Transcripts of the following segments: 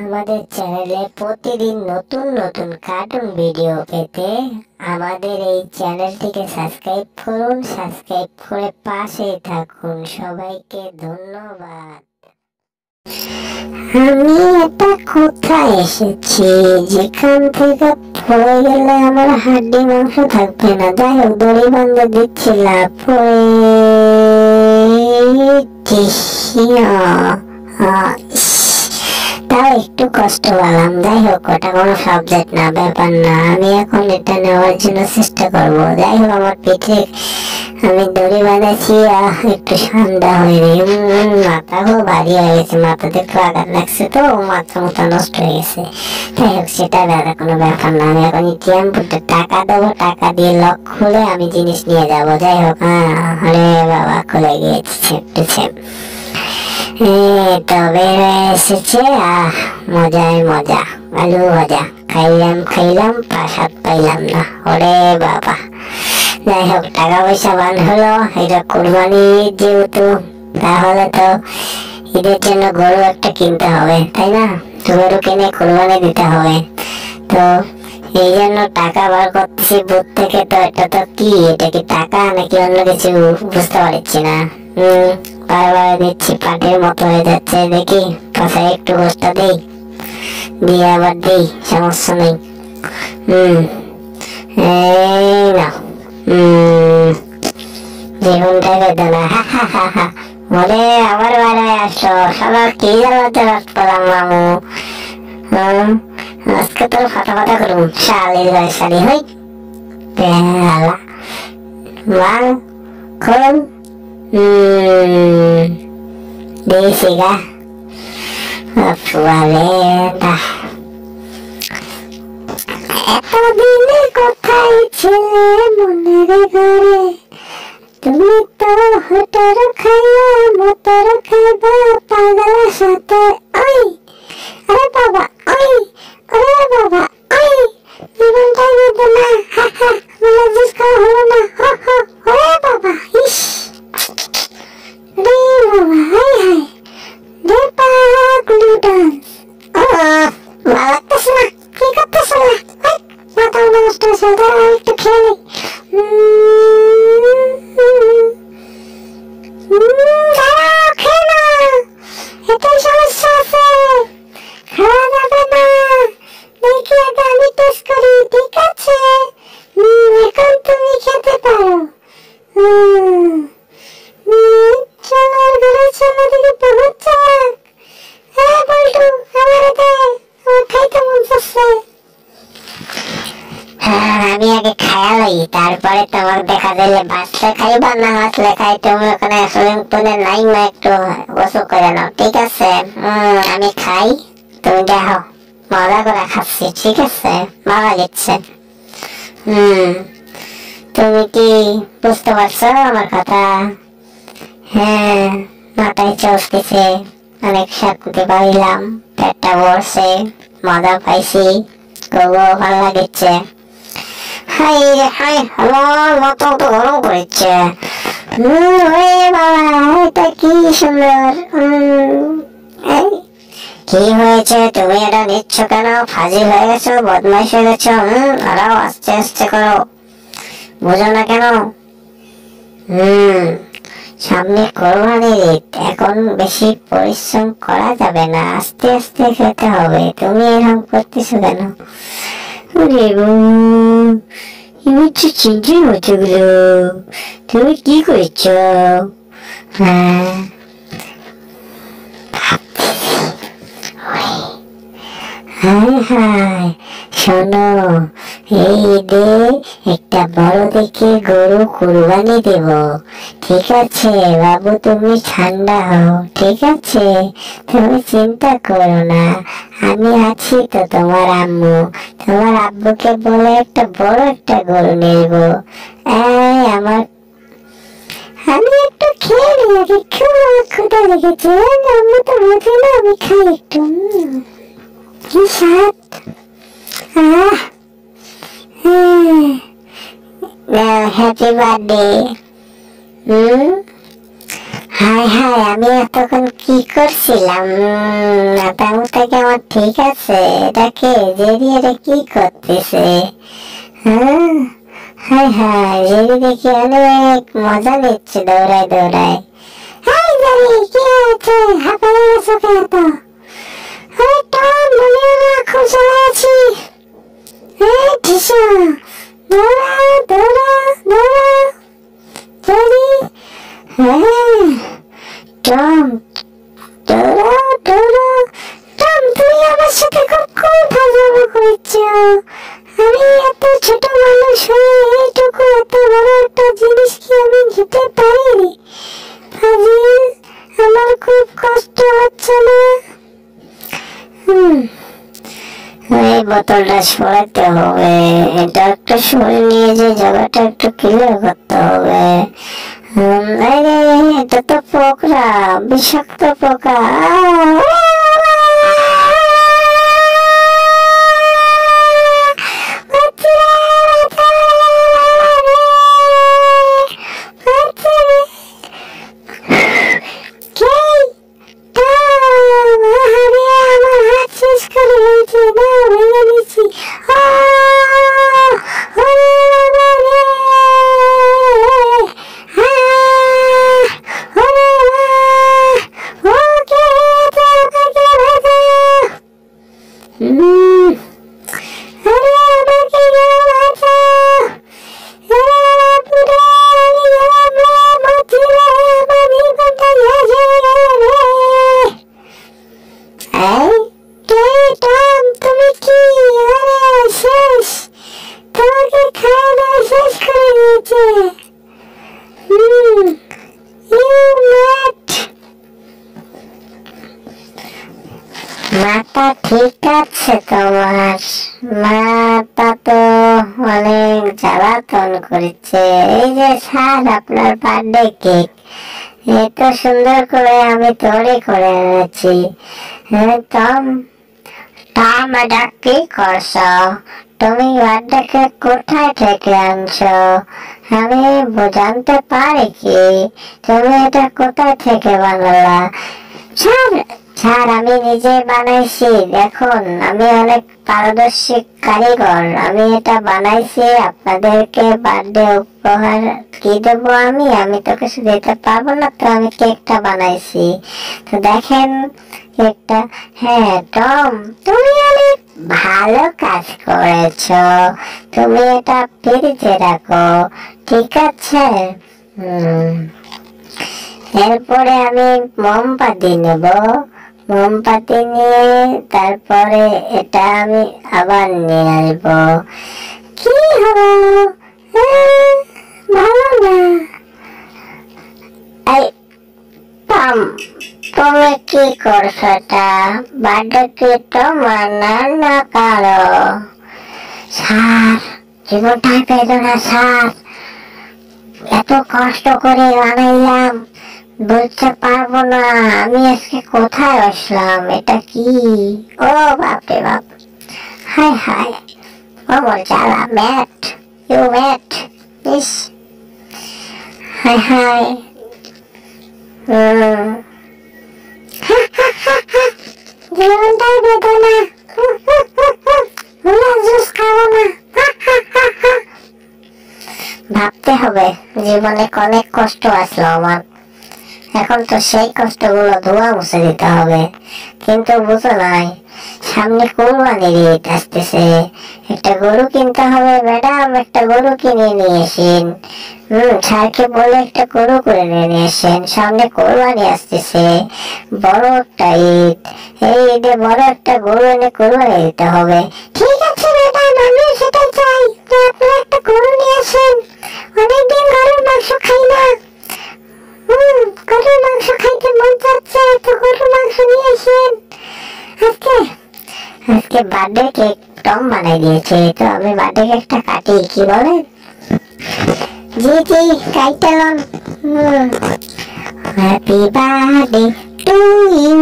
আমাদের চ্যানেলে প্রতিদিন নতুন নতুন কার্টুন ভিডিও পেতে আমাদের এই চ্যানেলটিকে সাবস্ক্রাইব করুন। সাবস্ক্রাইব করে পাশে থাকুন। সবাইকে ধন্যবাদ। আমি এটা কোথায় এসেছি যেখান থেকে পড়ে গেলে আমার হাড্ডি মাংস থাকবে না। যাই হোক, দড়ি বান্ধে দিচ্ছিলাম তাও একটু কষ্ট পেলাম। যাই হোক, ওটা কোনো সাবজেক্ট না, ব্যাপার না। আমি এখন এটা নেওয়ার জন্য চেষ্টা করবো। যাই হোক, আমার পিঠে আমি দড়ি বাঁধাচ্ছি, একটু ঠান্ডা হয়নি। মাথা খুব ভারী হয়ে গেছে, মাথাতে একটু আঘাত লাগছে তো মাথা মতো নষ্ট হয়ে গেছে। যাই হোক, সেটা দাদা কোনো ব্যাপার না। আমি এখন টিএমপুতে টাকা দেবো, টাকা দিয়ে লক খুলে আমি জিনিস নিয়ে যাবো। যাই হোক, আরে বাবা, খুলে গিয়েছে তবে এসেছে। মজায় মজা, আলু ভাজা খাইলাম প্রসাদ পাইলাম না। ওরে বাবা। যাই হোক, টাকা পয়সা বান হলো। এটা কোরবানি যেহেতু, তাহলে তো ঈদের জন্য গরু একটা কিনতে হবে, তাই না? গরু কিনে কোরবানি দিতে হবে। তো এই জন্য টাকা বার করতেছি বুথ থেকে। তো এটা তো কি, এটা কি টাকা নাকি অন্য কিছু বুঝতে পারছি না। বারবার দিচ্ছি, পাটের মতো হয়ে যাচ্ছে। দেখি পাশায় একটু বস্তা দেই, দিয়ে আবার দেই, সমস্যা নেই। এই না, জীবনটা বেদনা। মনে আবার বাড়ায় আসলো। সবার কি জ্বালাতে রাত পেলাম মামু। আজকে তোর ফাটা করুন শালির গায়ে শাড়ি হই বেলা মাল খুন দিয়েছি গা এতদিনে কোথায় ছিলে মনের ঘরে, তুমি তো হটার খাইয়া মতর খাইবা পাগলের সাথে। ওই আরে বাবা, ওই আরে বাবা, ওই জীবনটাই বেদনা। বলে জিস খাওয়া হলো না। ওরে বাবা, ইস রে বাবা, হাই হাই রে পাগলু ডান্স। ভালো লাগতেছে না, কি করতেছে না? মাথা নষ্ট হয়েছে, দাঁড়া একটু খেয়ে নেই। দাঁড়াও, খেয়ে না, এটাই সমস্যা আছে, খাওয়া যাবে না। দেখি আগে আমি টেস্ট করি, ঠিক আছে? এখন তুমি খেতে পারো। চলার ঘরে চলে দিকে বহুত চালাক। হ্যাঁ বল্টু, আমার দে, আমার খাইতে মন চাচ্ছে। আমি আগে খায়া লই, তারপরে তোমার দেখা দিলে বাঁচলে খাইবা, না বাঁচলে খাই। তুমি ওখানে সুইমিং পুলে নাইমা একটু গোসল করে নাও, ঠিক আছে? আমি খাই, তুমি দেখো মজা করে খাচ্ছি, ঠিক আছে? ভালো লাগছে। তুমি কি বুঝতে পারছো আমার কথা? হ্যাঁ, মাথায় চলতেছে, অনেক শান্তি পাইলাম, পেটটা ভরছে, মজা পাইছি, খুব ভালো লাগছে। হাই হাই, আমার মাথা তো গরম করেছে। বাবা, এটা কি সুন্দর। কি হয়েছে, তুমি এটা নিচ্ছ কেন? ফাজিল হয়ে গেছো, বদমাইশ হয়ে গেছো। আরো আস্তে আস্তে করো, বুঝো না কেন? সামনে কোরবানির ঈদ, এখন বেশি পরিশ্রম করা যাবে না, আস্তে আস্তে খেতে হবে। তুমি এরকম করতেছো কেন? চিন্তার মতো গুলো তুমি কি করেছো? হ্যাঁ, হাই হাই, শোনো, এই ঈদে একটা বড় দেখে গরু কুরবানি দেব, ঠিক আছে বাবু? তুমি ঠান্ডা হও, ঠিক আছে? তুমি চিন্তা করো না, আমি আছি তো। তোমার আম্মু, তোমার আব্বুকে বলে একটা বড় একটা গরু নেব। আমার, আমি একটু খেয়ে নিই আগে, খুব আমার ক্ষুধা লেগেছে। আম্মু তো বোঝে না, আমি খাই একটু। কি স্বাদ! Happy birthday. হায় হায়, আমি এতক্ষণ কি করছিলাম? মাথা মুথা কি আমার ঠিক আছে? এটাকে জেরি এটা কি করতেছে? হ্যাঁ, হায় হায়, জেরি দেখি অনেক মজা নিচ্ছে দৌড়ায় দৌড়ায়। হাই জেরি, কি হয়েছে? হাঁপায়ে গেছো কেন তো? আরে টম, বলিও না, খুব জ্বালায় আছি। এই ঠিসা, দৌড়া দৌড়া দৌড়া জেরি। হ্যাঁ টম, দৌড়াও দৌড়াও। টম, তুমি আমার সাথে খুব ফাজলামো করছো। আমি এত ছোট মানুষ হয়ে এইটুকু এত বড় একটা জিনিস কি আমি নিতে পারিনি? ফাজিল, আমার খুব কষ্ট হচ্ছে না? এই বোতলটা সরাতে হবে, এটা একটু সরিয়ে নিয়ে যে জায়গাটা একটু ক্লিয়ার করতে হবে। এটা তো পোকরা, বিষাক্ত পোকা। মাথা ঠিক আছে তোমার? মাথা তো অনেক জ্বালাতন করেছে। এই যে স্যার, আপনার বার্থডে কেক এত সুন্দর করে আমি তৈরি করে এনেছি। টম, টম, এটা কি করছো? তুমি বার্থডে কেক কোথায় থেকে আনছো? আমি জানতে পারি কি তুমি এটা কোথায় থেকে বানালা? স্যার, আমি নিজে বানাইছি। দেখুন, আমি অনেক পারদর্শী কারিগর। আমি এটা বানাইছি আপনাদেরকে বার্থডে উপহার কি দেবো? আমি তো কিছু দিতে পারবো না, তো আমি কেকটা বানাইছি। তো দেখেন কেকটা। হ্যাঁ টম, তুমি অনেক ভালো কাজ করেছো। তুমি এটা ফ্রিজে রাখো, ঠিক আছে? এরপরে আমি মোমবাতি নেব। মোমবাতি নিয়ে তারপরে এটা আমি আবার নিয়ে আসবো। কি হলো? ভালো না? এই টম, তুমি কি করছো? এটা বার্থডে কি তোমার না কারো? স্যার, জীবনটাই পেল না স্যার। এত কষ্ট করে বানাইলাম, বুঝতে পারবো না আমি আজকে কোথায় আসলাম? এটা কি? ও বাপরে বাপ, হায় হায়, ও মোর জ্বালা। ম্যাট, ইউ ম্যাট, ইস, হায় হায়। জীবনটাই বেদনা, জুস খাবো না। ভাবতে হবে জীবনে অনেক কষ্ট আসলো আমার, এখন তো সেই কষ্টগুলো ধোয়া মুছে দিতে হবে। কিন্তু বুঝো নাই, সামনে কোরবানির ঈদ আসতেছে, একটা গরু কিনতে হবে। ম্যাডাম, একটা গরু কিনে নিয়ে এসেন। স্যারকে বলে একটা গরু করে নিয়ে এসেন, সামনে কোরবানি আসতেছে, বড় একটা ঈদ। এই ঈদে বড় একটা গরু এনে কোরবানি দিতে হবে। ঠিক আছে ম্যাডাম, আমি সেটাই চাই। আপনারা একটা গরু নিয়ে আসেন, অনেকদিন গরুর মাংস খাই না। গরুর মাংস খাইতে মন চাচ্ছে, তো গরুর মাংস নিয়ে আসেন। আজকে বার্থডে কেক টম বানাই দিয়েছে, তো আমি বার্থডে কেকটা কাটি, কি বলেন? জি জি, কাইটালন। Happy birthday to you,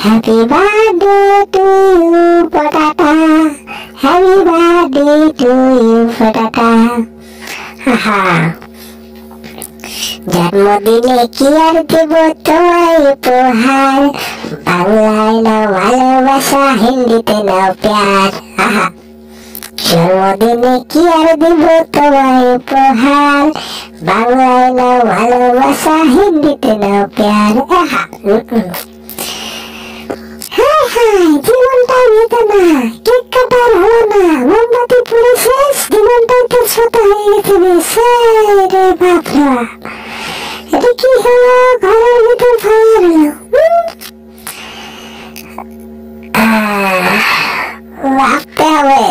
happy birthday to you potato, happy birthday to you potato. হাহা, জন্মদিনে কি আর দেব তোমায় উপহার, বাংলায় নাও ভালোবাসা, হিন্দিতে নাও প্যার। আহা, জন্মদিনে কি আর দেব তোমায় উপহার, বাংলায় নাও ভালোবাসা, হিন্দিতে নাও প্যার। আহা, জীবনটা বেদনা, কেক কাটার হলো না, মোমবাতি পুড়ে শেষ, জীবনটাই তো ছোট হয়ে গেছে বেশ। রে বাপরা, এটা কি হলো? ঘরের ভিতর ফায়ার হলো। ভাবতে হবে,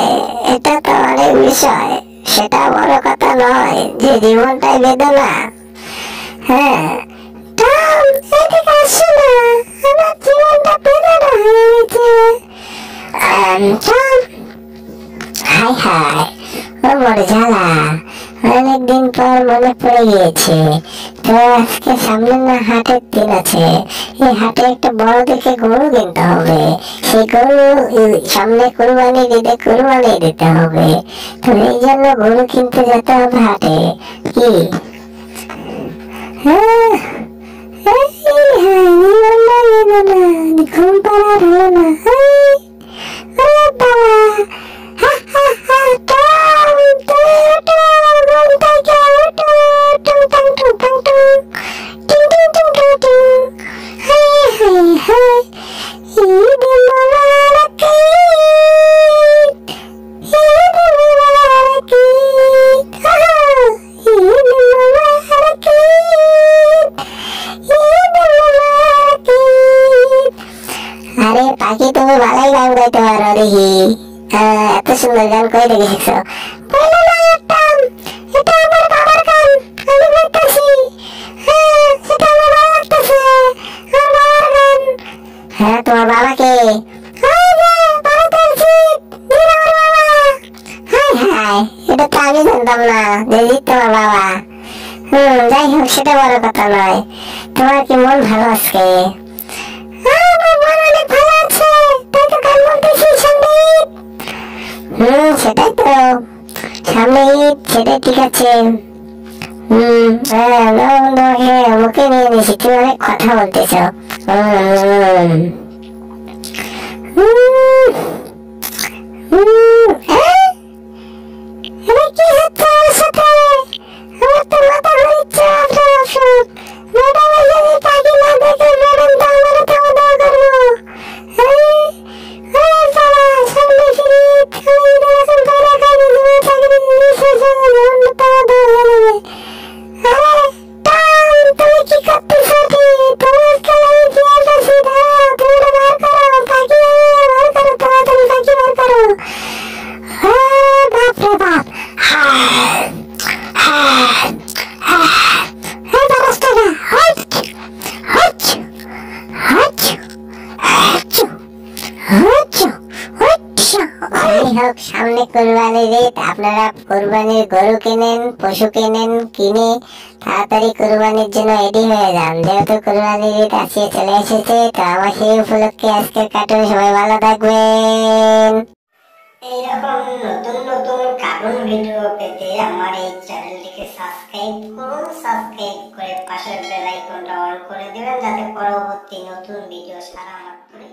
এটা তো অনেক বিষয়, সেটা বড় কথা নয় যে জীবনটাই বেদনা। হ্যাঁ, টম, এদিকে আসো না, আমার জীবনটা বেদনা হয়ে গেছে। টম, হাই হাই, ও মোর জ্বালা, অনেকদিন পর মনে পড়ে গিয়েছে। তো আজকে সামনে না হাটের দিন আছে, এই হাটে একটা বড় দেখে গরু কিনতে হবে। সেই গরু সামনে কুরবানি দিতে হবে। তো এই জন্য গরু কিনতে যেতে হবে হাটে। কি ঘুম পাড়ার হলো না। আরে পাখি, তুমি ভালোই গান গাইতে পারো দেখি। এত সুন্দর গান কই থেকে শিখছো? এটা আমার বাবার গান, আমি গাইতেছি। সেটা আমার ভালো লাগতেছে, আমার বাবার গান। হ্যাঁ, তোমার বাবা কে? এটা তো আমি জানতাম না যে তোমার বাবা। যাই হোক, সেটা বড় কথা নয়। তোমার কি মন ভালো আজকে? সেটাই তো, সামনে ঈদ, সেটাই ঠিক আছে। মুখে নিয়ে নিয়েছি, তুমি অনেক কথা বলতেছ। সামনে কুরবানির ঈদ, আপনারা কুরবানির গরু কিনেন, পশু কিনেন, কিনে তাড়াতাড়ি কুরবানির জন্য রেডি হয়ে যান, যেহেতু কুরবানির ঈদ আসিয়ে চলে এসেছে। তো আমার সেই উপলক্ষে আজকের কার্টুন, সবাই ভালো থাকবেন। এইরকম নতুন নতুন কার্টুন ভিডিও পেতে আমার এই চ্যানেলটিকে সাবস্ক্রাইব করুন। সাবস্ক্রাইব করে পাশের বেল আইকনটা অন করে দিবেন, যাতে পরবর্তী নতুন ভিডিও সারা মাত্রই